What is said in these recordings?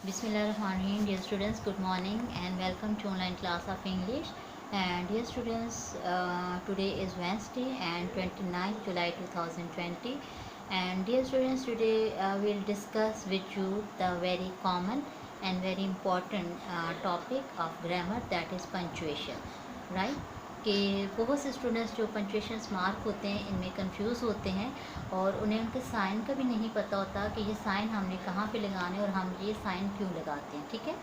Bismillahirrahmanirrahim. Dear students, good morning and welcome to online class of English. And dear students, today is Wednesday and 29th July 2020. And dear students, today we'll discuss with you the very common and very important topic of grammar, that is punctuation, right? कि बहुत से students जो punctuation mark होते हैं इनमें confuse होते हैं और उन्हें उनके साइन का भी नहीं पता होता कि ये साइन हमने कहाँ पे लगाने और हम ये साइन क्यों लगाते हैं। ठीक है,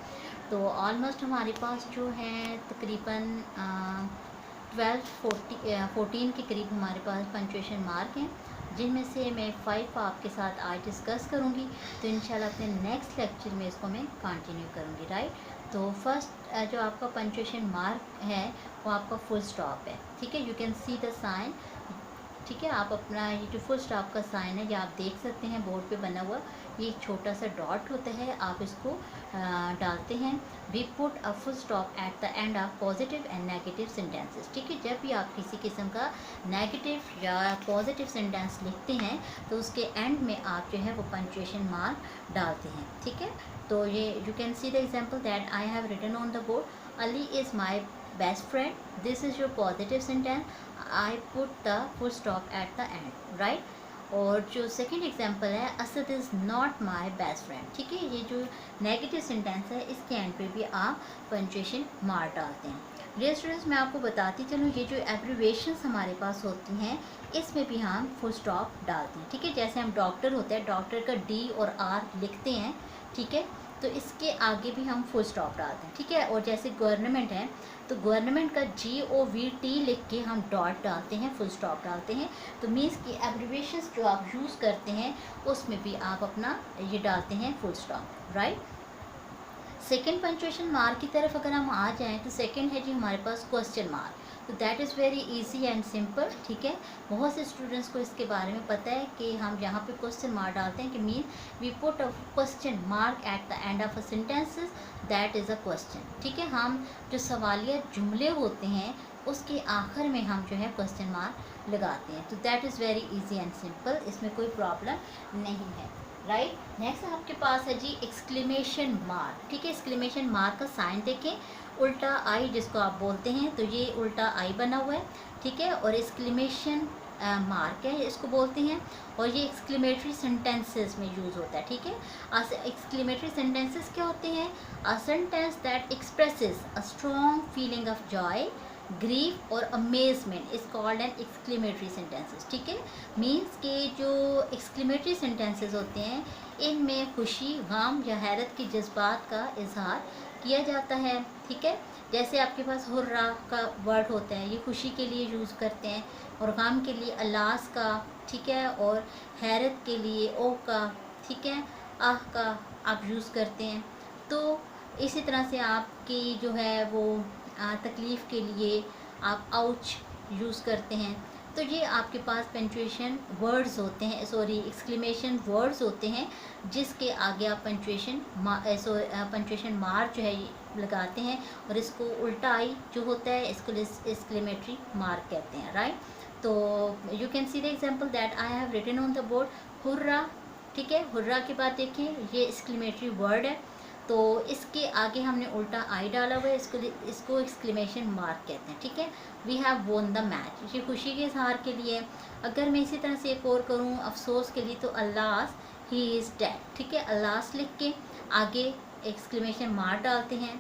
तो ऑलमोस्ट हमारे पास जो है तकरीबन 14 के करीब हमारे पास पंक्चुएशन मार्क हैं, जिनमें से मैं 5 आपके साथ आज डिस्कस करूँगी। तो इंशाल्लाह अपने नेक्स्ट लेक्चर में इसको मैं कंटिन्यू करूँगी, राइट। तो फर्स्ट जो आपका पंक्चुएशन मार्क है वो आपका फुल स्टॉप है। ठीक है, you can see the sign. ठीक है, आप अपना ये जो फुल स्टॉप का साइन है ये आप देख सकते हैं बोर्ड पे बना हुआ, ये एक छोटा सा डॉट होता है, आप इसको डालते हैं। We put a full stop at the end of positive and negative sentences. ठीक है, जब भी आप किसी किस्म का नेगेटिव या पॉजिटिव सेंटेंस लिखते हैं तो उसके एंड में आप जो है वो पंक्चुएशन मार्क डालते हैं। ठीक है, तो ये you can see the example that I have written on the board, Ali is my best friend, this is your positive sentence, I put the full stop at the end, right. और जो second example है, Asad is not my best friend. ठीक है, ये जो negative sentence है इसके and पे भी आप पंक्चुएशन मार्क डालते हैं। डियर स्टूडेंट्स, मैं आपको बताती चलूँ, ये जो एब्रिवेशंस हमारे पास होती हैं इसमें भी हम फुल स्टॉप डालते हैं। ठीक है, जैसे हम डॉक्टर होते हैं, डॉक्टर का डी और आर लिखते हैं, ठीक है, तो इसके आगे भी हम फुल स्टॉप डालते हैं। ठीक है, और जैसे गवर्नमेंट है तो गवर्नमेंट का GOVT लिख के हम डॉट डालते हैं, फुल स्टॉप डालते हैं। तो मीन्स कि एब्रिवेशंस जो आप यूज़ करते हैं उसमें भी आप अपना ये डालते हैं full stop, right. Second punctuation mark की तरफ अगर हम आ जाएँ तो सेकेंड है जी हमारे पास क्वेश्चन मार्क। तो that is very easy and simple. ठीक है, बहुत से स्टूडेंट्स को इसके बारे में पता है कि हम यहाँ पे क्वेश्चन मार्क डालते हैं कि mean we put a question mark at the end of a sentences, that is a question. ठीक है, हम जो सवालिया जुमले होते हैं उसके आखिर में हम जो है क्वेश्चन मार्क लगाते हैं। तो that is very easy and simple, इसमें कोई प्रॉब्लम नहीं है, राइट। नेक्स्ट आपके पास है जी एक्सक्लेमेशन मार्क। ठीक है, एक्सक्लेमेशन मार्क का साइन देखें, उल्टा आई जिसको आप बोलते हैं, तो ये उल्टा आई बना हुआ है। ठीक है, और एक्सक्लेमेशन मार्क है इसको बोलते हैं, और ये एक्सक्लेमेटरी सेंटेंसेस में यूज़ होता है। ठीक है, एक्सक्लेमेटरी सेंटेंसेस क्या होते हैं? A sentence that expresses a strong feeling of joy, grief और amazement is called an exclamatory sentences. ठीक है, मीन्स के जो एक्सक्लेमेटरी सेंटेंसेस होते हैं इनमें खुशी, गम या हैरत के जज्बात का इजहार किया जाता है। ठीक है, जैसे आपके पास हुर्रा का वर्ड होता है, ये खुशी के लिए यूज़ करते हैं, और गम के लिए अल्लास का, ठीक है, और हैरत के लिए ओ का, ठीक है, आह का आप यूज़ करते हैं। तो इसी तरह से आपकी जो है वो तकलीफ़ के लिए आप आउच यूज़ करते हैं। तो ये आपके पास पंक्चुएशन वर्ड्स होते हैं, सॉरी एक्सक्लेमेशन वर्ड्स होते हैं, जिसके आगे आप पंक्चुएशन मार्क जो है लगाते हैं, और इसको उल्टा आई जो होता है इसको एक्सक्लेमेटरी मार्क कहते हैं, राइट। तो you can see the example that I have written on the board, hurrah. ठीक है, हुर्रा के बाद देखिए ये एक्सक्लेमेटरी वर्ड है, तो इसके आगे हमने उल्टा आई डाला हुआ है, इसको एक्सक्लेमेशन मार्क कहते हैं। ठीक है, we have won the match, ये खुशी के इजहार के लिए। अगर मैं इसी तरह से एक और करूँ अफसोस के लिए, तो अल्लास ही इज़ डेड। ठीक है, अल्लास लिख के आगे एक्सक्लेमेशन मार्क डालते हैं।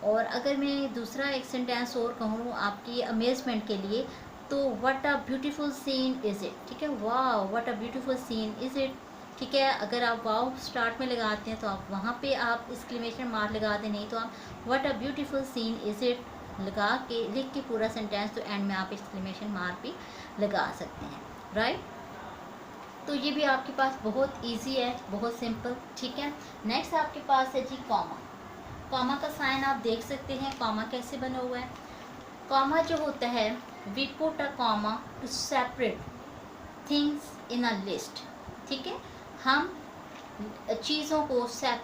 और अगर मैं दूसरा एक सेंटेंस और कहूँ आपकी अमेजमेंट के लिए, तो what a beautiful scene is it. ठीक है, वाह what a beautiful scene is it. ठीक है, अगर आप वाव स्टार्ट में लगाते हैं तो आप वहाँ पे आप एक्सक्लेमेशन मार्क लगाते, नहीं तो आप what a beautiful scene is it लगा के लिख के पूरा सेंटेंस, तो एंड में आप एक्सक्लेमेशन मार्क भी लगा सकते हैं, राइट। तो ये भी आपके पास बहुत इजी है, बहुत सिंपल। ठीक है, नेक्स्ट आपके पास है जी कॉमा। कॉमा का साइन आप देख सकते हैं, कॉमा कैसे बना हुआ है। कॉमा जो होता है, we put a comma to separate things in a list. ठीक है, हम चीज़ों को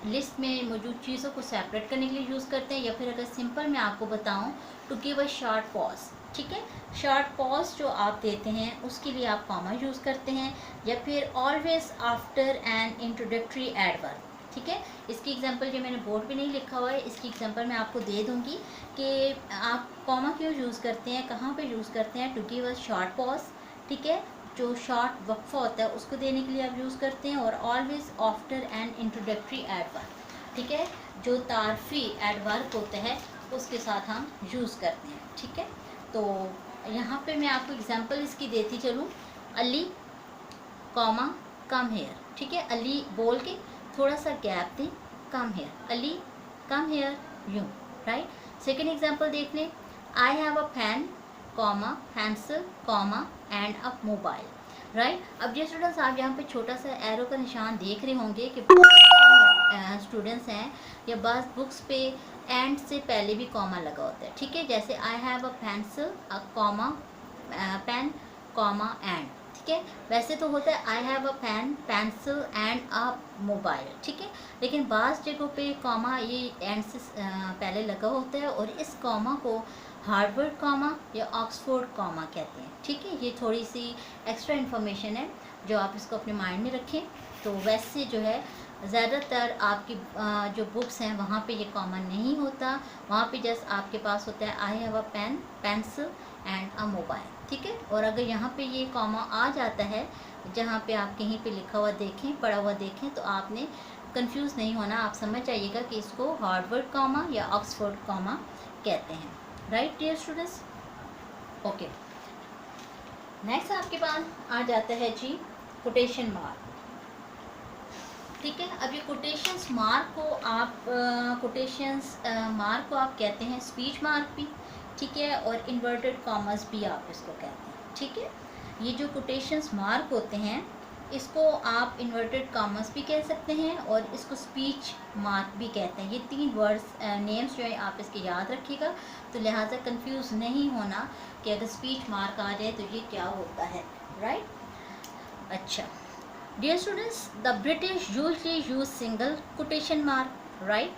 लिस्ट में मौजूद चीज़ों को सेपरेट करने के लिए यूज़ करते हैं, या फिर अगर सिंपल मैं आपको बताऊं to give a short pause. ठीक है, शॉर्ट पॉज जो आप देते हैं उसके लिए आप कॉमा यूज़ करते हैं, या फिर always after N introductory adverb. ठीक है। इसकी एग्जांपल जो मैंने बोर्ड पे नहीं लिखा हुआ है, इसकी एग्जांपल मैं आपको दे दूंगी कि आप कॉमा क्यों यूज़ करते हैं, कहाँ पे यूज़ करते हैं। To give a short pause, ठीक है, जो शॉर्ट वक्फा होता है उसको देने के लिए आप यूज़ करते हैं। और always after N introductory adverb, ठीक है, जो तारफी एडवर्ब होता है उसके साथ हम यूज़ करते हैं, ठीक है। तो यहाँ पे मैं आपको एग्जांपल इसकी देती चलूँ। अली कॉमा कम हेयर, ठीक है, अली बोल के थोड़ा सा गैप दें, come here, Ali come here, यूँ, राइट। सेकेंड एग्जांपल देख लें। I have a pen comma pencil comma and a mobile, right. अब ये स्टूडेंट्स आप यहाँ पे छोटा सा एरो का निशान देख रहे होंगे कि स्टूडेंट्स हैं या बस बुक्स पे एंड से पहले भी कॉमा लगा होता है, ठीक है। जैसे I have a pencil a comma pen comma and, ठीक है। वैसे तो होता है I have a pen pencil and a mobile, ठीक है। लेकिन बाज़ जगहों पे कॉमा ये एंड से पहले लगा होता है और इस कॉमा को हार्वर्ड कॉमा या ऑक्सफोर्ड कॉमा कहते हैं, ठीक है। ये थोड़ी सी एक्स्ट्रा इन्फॉर्मेशन है जो आप इसको अपने माइंड में रखें। तो वैसे जो है ज़्यादातर आपकी जो बुक्स हैं वहाँ पे ये कॉमन नहीं होता, वहाँ पे जस्ट आपके पास होता है I have a pen pencil and a mobile, ठीक है। और अगर यहाँ पे ये कॉमा आ जाता है जहाँ पे आप कहीं पे लिखा हुआ देखें, पढ़ा हुआ देखें, तो आपने कंफ्यूज नहीं होना, आप समझ जाइएगा कि इसको हार्वर्ड कॉमा या ऑक्सफोर्ड कॉमा कहते हैं, right dear students. Okay, next आपके पास आ जाता है जी कोटेशन मार्क, ठीक है। अब ये कोटेशंस मार्क को आप मार्क को आप कहते हैं स्पीच मार्क भी, ठीक है, और इन्वर्टेड कॉमर्स भी आप इसको कहते हैं, ठीक है। ये जो कोटेशंस मार्क होते हैं इसको आप इन्वर्टेड कॉमर्स भी कह सकते हैं और इसको स्पीच मार्क भी कहते हैं। ये तीन वर्ड्स नेम्स जो है आप इसके याद रखिएगा, तो लिहाजा कंफ्यूज नहीं होना कि अगर स्पीच मार्क आ जाए तो ये क्या होता है, राइट। अच्छा dear students, the British usually use single quotation mark, right,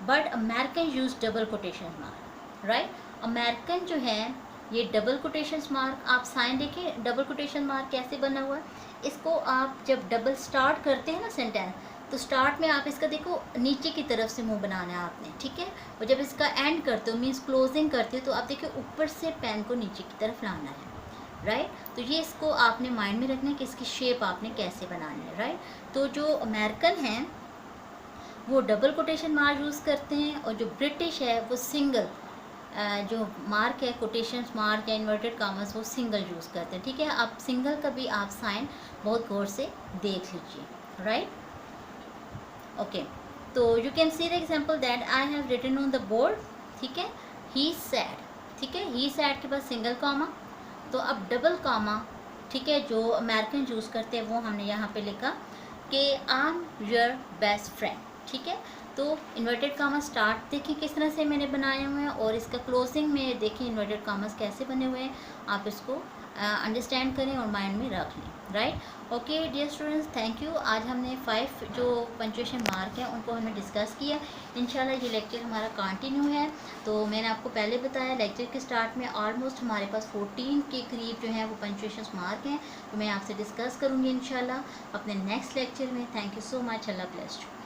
but American use double quotation mark, right। American जो है ये डबल कोटेशन मार्क, आप साइन देखें डबल कोटेशन मार्क कैसे बना हुआ है। इसको आप जब डबल स्टार्ट करते हैं ना सेंटेंस, तो स्टार्ट में आप इसका देखो नीचे की तरफ से मुंह बनाना है आपने, ठीक है। और जब इसका एंड करते हो मीन्स क्लोजिंग करते हो तो आप देखिए ऊपर से पेन को नीचे की तरफ लाना है, राइट। तो ये इसको आपने माइंड में रखना है कि इसकी शेप आपने कैसे बनानी है, राइट। तो जो अमेरिकन हैं वो डबल कोटेशन मार्क यूज़ करते हैं और जो ब्रिटिश है वो सिंगल जो मार्क है कोटेशन मार्क या इन्वर्टेड कॉमर्स वो सिंगल यूज़ करते हैं, ठीक है। अब सिंगल का भी आप साइन बहुत गौर से देख लीजिए, राइट। ओके, तो you can see the example that I have written on the board, ठीक है। ही सैड, ठीक है, ही सैड के पास सिंगल कॉमा, तो अब डबल कॉमा, ठीक है, जो अमेरिकन यूज़ करते हैं वो हमने यहाँ पे लिखा कि I am your best friend, ठीक है। तो इन्वर्टेड कॉमा स्टार्ट देखिए किस तरह से मैंने बनाए हुए हैं और इसका क्लोजिंग में देखिए इन्वर्टेड कॉमर्स कैसे बने हुए हैं, आप इसको अंडरस्टैंड करें और माइंड में रख लें, right. Okay dear students, thank you. आज हमने 5 जो पंक्चुएशन मार्क हैं उनको हमने डिस्कस किया। इंशाल्लाह ये लेक्चर हमारा कंटिन्यू है। तो मैंने आपको पहले बताया लेक्चर के स्टार्ट में ऑलमोस्ट हमारे पास 14 के करीब जो हैं वो पंक्चुएशन मार्क हैं, तो मैं आपसे डिस्कस करूँगी इंशाल्लाह अपने नेक्स्ट लेक्चर में। Thank you so much, Allah bless you.